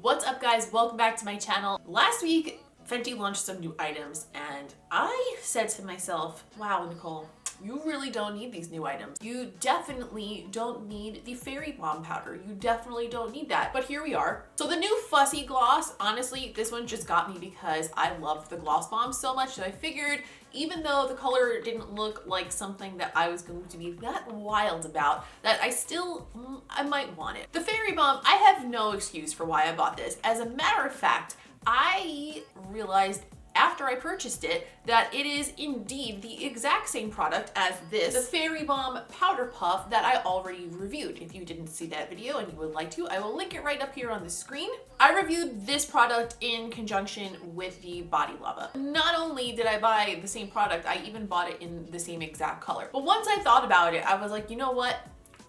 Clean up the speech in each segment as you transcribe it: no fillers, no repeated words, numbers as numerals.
What's up, guys? Welcome back to my channel. Last week, Fenty launched some new items and I said to myself, wow, Nicole, you really don't need these new items. You definitely don't need the Fairy Bomb powder. You definitely don't need that. But here we are. So the new Fussy gloss, honestly, this one just got me because I loved the Gloss Bomb so much. So I figured even though the color didn't look like something that I was going to be that wild about, that I might want it. The Fairy Bomb, I have no excuse for why I bought this. As a matter of fact, I realized after I purchased it that it is indeed the exact same product as this, the Fairy Bomb Powder Puff that I already reviewed. If you didn't see that video and you would like to, I will link it right up here on the screen. I reviewed this product in conjunction with the Body Lava. Not only did I buy the same product, I even bought it in the same exact color. But once I thought about it, I was like, you know what?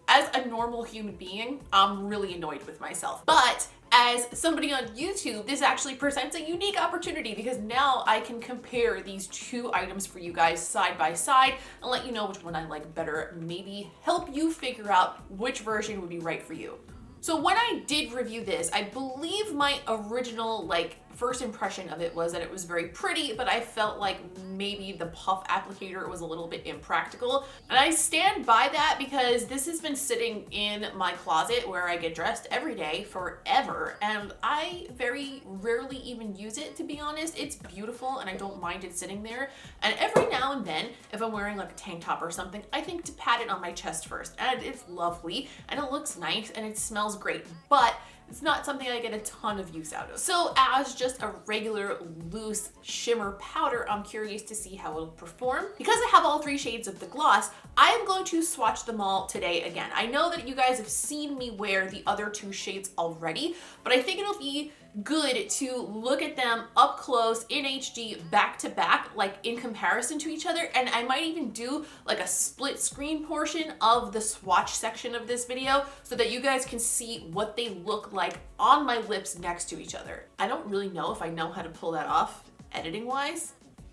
As a normal human being, I'm really annoyed with myself. But as somebody on YouTube, this actually presents a unique opportunity because now I can compare these two items for you guys side by side and let you know which one I like better, maybe help you figure out which version would be right for you. So when I did review this, I believe my original first impression of it was that it was very pretty, but I felt like maybe the puff applicator was a little bit impractical. And I stand by that because this has been sitting in my closet where I get dressed every day forever, and I very rarely even use it, to be honest. It's beautiful and I don't mind it sitting there. And every now and then, if I'm wearing like a tank top or something, I think to pat it on my chest first. And it's lovely and it looks nice and it smells great, but it's not something I get a ton of use out of. So as just a regular loose shimmer powder, I'm curious to see how it'll perform. Because I have all three shades of the gloss, I am going to swatch them all today again. I know that you guys have seen me wear the other two shades already, but I think it'll be good to look at them up close in HD back to back, like in comparison to each other. And I might even do like a split screen portion of the swatch section of this video so that you guys can see what they look like on my lips next to each other. I don't really know if I know how to pull that off editing wise,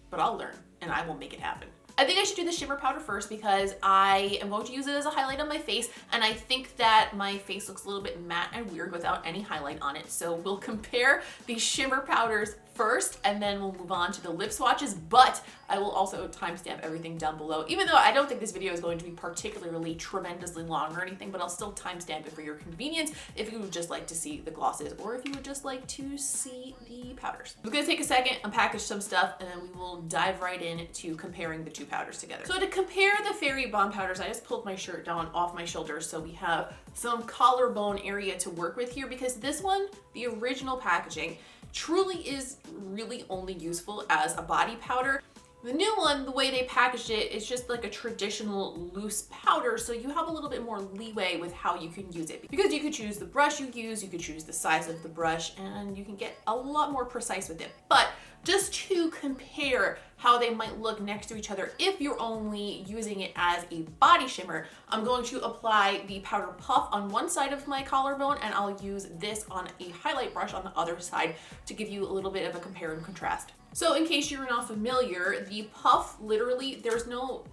but I'll learn and I will make it happen. I think I should do the shimmer powder first because I am going to use it as a highlight on my face, and I think that my face looks a little bit matte and weird without any highlight on it. So we'll compare the shimmer powders first and then we'll move on to the lip swatches, but I will also timestamp everything down below, even though I don't think this video is going to be particularly tremendously long or anything, but I'll still timestamp it for your convenience if you would just like to see the glosses or if you would just like to see the powders. I'm gonna take a second, unpackage some stuff, and then we will dive right into comparing the two powders together. So to compare the Fairy Bomb powders, I just pulled my shirt down off my shoulders so we have some collarbone area to work with here, because this one, the original packaging, truly is really only useful as a body powder. The new one, the way they packaged it, is just like a traditional loose powder, so you have a little bit more leeway with how you can use it. Because you could choose the brush you use, you could choose the size of the brush, and you can get a lot more precise with it. But just to compare how they might look next to each other if you're only using it as a body shimmer, I'm going to apply the powder puff on one side of my collarbone, and I'll use this on a highlight brush on the other side to give you a little bit of a compare and contrast. So in case you're not familiar, the puff, literally, there's no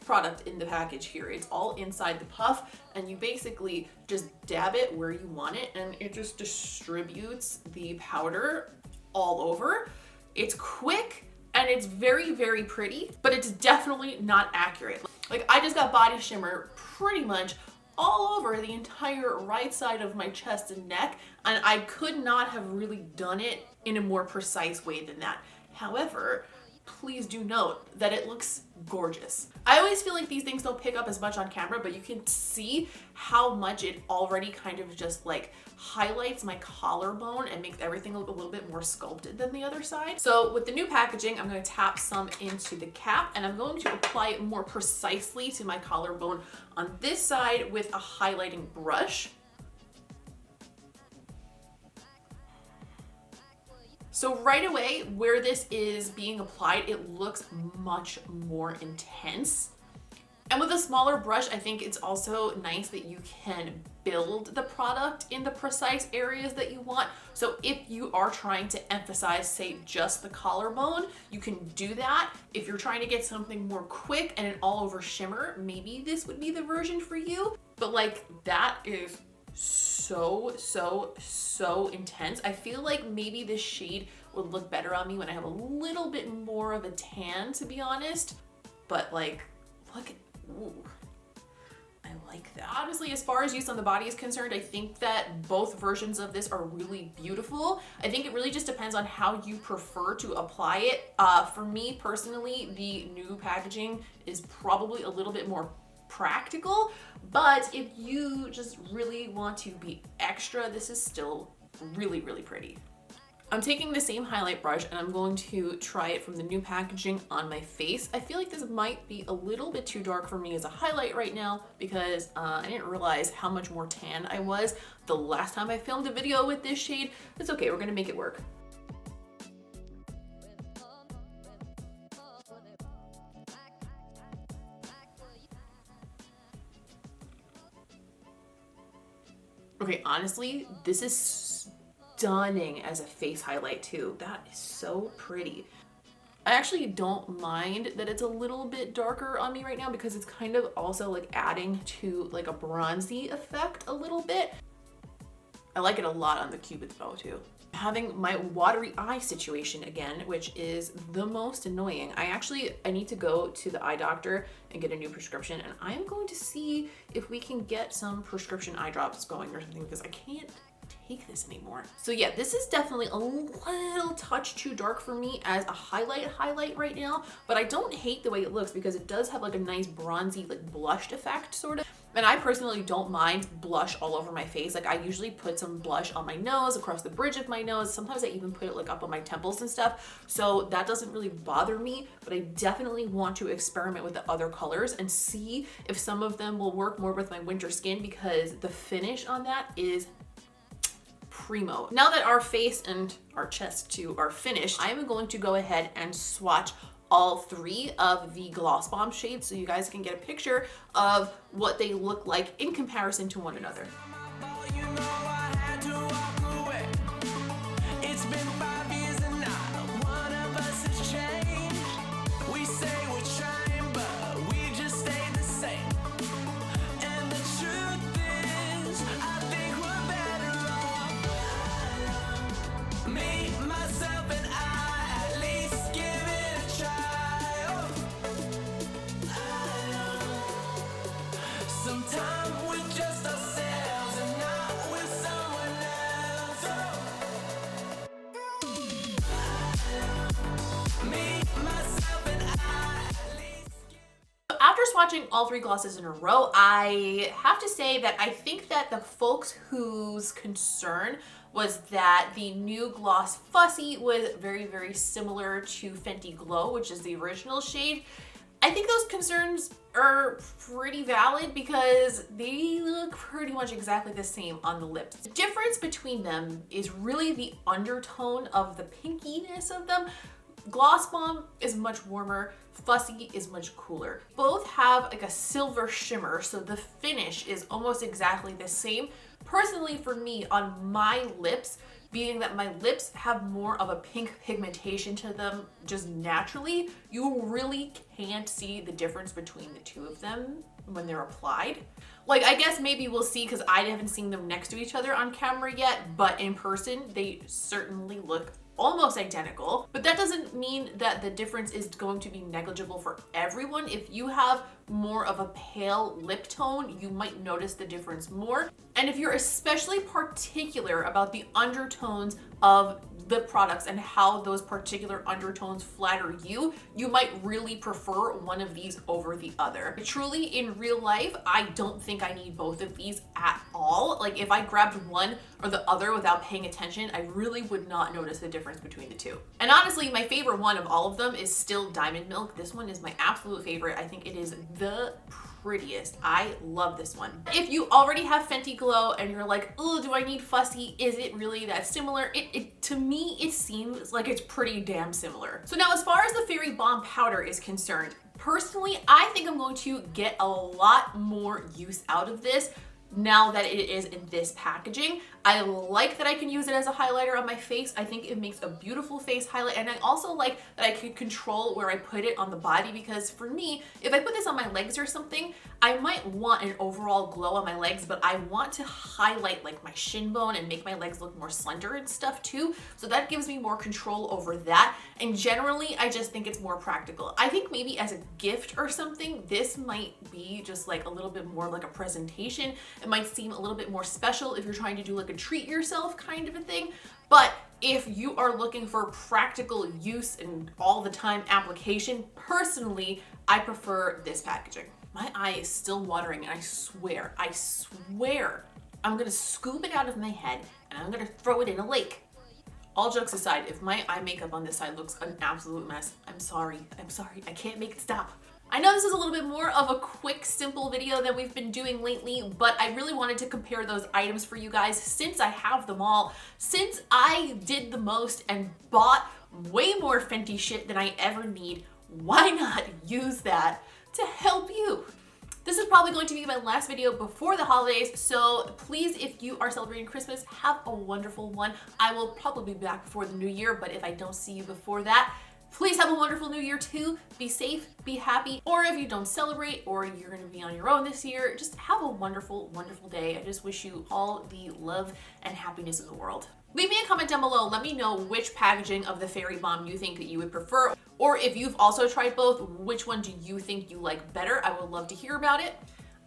product in the package here. It's all inside the puff, and you basically just dab it where you want it, and it just distributes the powder all over. It's quick and it's very, very pretty, but it's definitely not accurate. Like, I just got body shimmer pretty much all over the entire right side of my chest and neck, and I could not have really done it in a more precise way than that. However, please do note that it looks gorgeous. I always feel like these things don't pick up as much on camera, but you can see how much it already kind of just like highlights my collarbone and makes everything look a little bit more sculpted than the other side. So with the new packaging, I'm going to tap some into the cap, and I'm going to apply it more precisely to my collarbone on this side with a highlighting brush. So right away, where this is being applied, it looks much more intense. And with a smaller brush, I think it's also nice that you can build the product in the precise areas that you want. So if you are trying to emphasize, say, just the collarbone, you can do that. If you're trying to get something more quick and an all over shimmer, maybe this would be the version for you. But like, that is so intense. I feel like maybe this shade would look better on me when I have a little bit more of a tan, to be honest. But like, look at, ooh, I like that. Honestly, as far as use on the body is concerned, I think that both versions of this are really beautiful. I think it really just depends on how you prefer to apply it. For me personally, the new packaging is probably a little bit more practical, but if you just really want to be extra, this is still really pretty. I'm taking the same highlight brush and I'm going to try it from the new packaging on my face. I feel like this might be a little bit too dark for me as a highlight right now because I didn't realize how much more tan I was the last time I filmed a video with this shade. It's okay, we're gonna make it work. Okay, honestly, this is stunning as a face highlight too. That is so pretty. I actually don't mind that it's a little bit darker on me right now because it's kind of also like adding to like a bronzy effect a little bit. I like it a lot on the Cupid's bow too. Having my watery eye situation again, which is the most annoying. I need to go to the eye doctor and get a new prescription, and I'm going to see if we can get some prescription eye drops going or something because I can't take this anymore. So yeah, this is definitely a little touch too dark for me as a highlight right now, but I don't hate the way it looks because it does have like a nice bronzy, like blushed effect sort of. And I personally don't mind blush all over my face. Like I usually put some blush on my nose, across the bridge of my nose. Sometimes I even put it like up on my temples and stuff. So that doesn't really bother me, but I definitely want to experiment with the other colors and see if some of them will work more with my winter skin because the finish on that is primo. Now that our face and our chest too are finished, I am going to go ahead and swatch all three of the Gloss Bomb shades so you guys can get a picture of what they look like in comparison to one another. After swatching all three glosses in a row, I have to say that I think that the folks whose concern was that the new Gloss Fussy was very similar to Fenty Glow, which is the original shade, I think those concerns are pretty valid because they look pretty much exactly the same on the lips. The difference between them is really the undertone of the pinkiness of them. Gloss Bomb is much warmer, Fussy is much cooler. Both have like a silver shimmer, so the finish is almost exactly the same. Personally for me, on my lips, being that my lips have more of a pink pigmentation to them just naturally, you really can't see the difference between the two of them when they're applied. Like, I guess maybe we'll see because I haven't seen them next to each other on camera yet, but in person, they certainly look almost identical. But that doesn't mean that the difference is going to be negligible for everyone. If you have more of a pale lip tone, you might notice the difference more. And if you're especially particular about the undertones of the products and how those particular undertones flatter you, you might really prefer one of these over the other. Truly, in real life, I don't think I need both of these at all. Like if I grabbed one or the other without paying attention, I really would not notice the difference between the two. And honestly, my favorite one of all of them is still Diamond Milk. This one is my absolute favorite. I think it is the prettiest. I love this one. If you already have Fenty Glow and you're like, oh, do I need Fussy? Is it really that similar? To me, it seems like it's pretty damn similar. So now as far as the Fairy Bomb powder is concerned, personally, I think I'm going to get a lot more use out of this now that it is in this packaging. I like that I can use it as a highlighter on my face. I think it makes a beautiful face highlight, and I also like that I can control where I put it on the body, because for me, if I put this on my legs or something, I might want an overall glow on my legs, but I want to highlight like my shin bone and make my legs look more slender and stuff too. So that gives me more control over that. And generally, I just think it's more practical. I think maybe as a gift or something, this might be just like a little bit more like a presentation. It might seem a little bit more special if you're trying to do like a treat yourself kind of a thing. But if you are looking for practical use and all the time application, personally, I prefer this packaging. My eye is still watering, and I swear, I'm gonna scoop it out of my head and I'm gonna throw it in a lake. All jokes aside, if my eye makeup on this side looks an absolute mess, I'm sorry, I can't make it stop. I know this is a little bit more of a quick, simple video than we've been doing lately, but I really wanted to compare those items for you guys since I have them all. Since I did the most and bought way more Fenty shit than I ever need, why not use that to help you? This is probably going to be my last video before the holidays, so please, if you are celebrating Christmas, have a wonderful one. I will probably be back before the new year, but if I don't see you before that, please have a wonderful new year too. Be safe, be happy, or if you don't celebrate or you're gonna be on your own this year, just have a wonderful, wonderful day. I just wish you all the love and happiness in the world. Leave me a comment down below. Let me know which packaging of the Fairy Bomb you think that you would prefer, or if you've also tried both, which one do you think you like better? I would love to hear about it.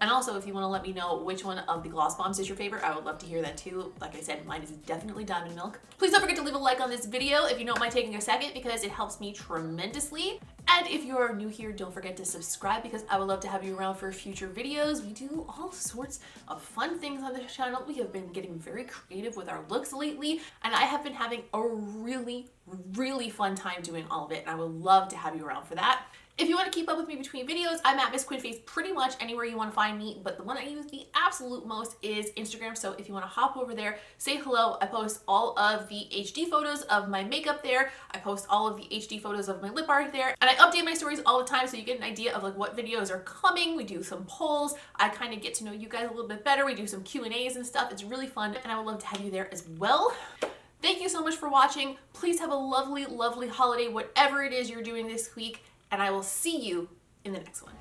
And also, if you want to let me know which one of the gloss bombs is your favorite, I would love to hear that too. Like I said, mine is definitely Diamond Milk. Please don't forget to leave a like on this video if you don't mind taking a second, because it helps me tremendously. And if you're new here, don't forget to subscribe, because I would love to have you around for future videos. We do all sorts of fun things on this channel. We have been getting very creative with our looks lately, and I have been having a really, really fun time doing all of it, and I would love to have you around for that. If you want to keep up with me between videos, I'm at Miss Quinface pretty much anywhere you want to find me, but the one I use the absolute most is Instagram. So if you want to hop over there, say hello. I post all of the HD photos of my makeup there. I post all of the HD photos of my lip art there, and I update my stories all the time so you get an idea of like what videos are coming. We do some polls. I kind of get to know you guys a little bit better. We do some Q&As and stuff. It's really fun, and I would love to have you there as well. Thank you so much for watching. Please have a lovely, lovely holiday, whatever it is you're doing this week, and I will see you in the next one.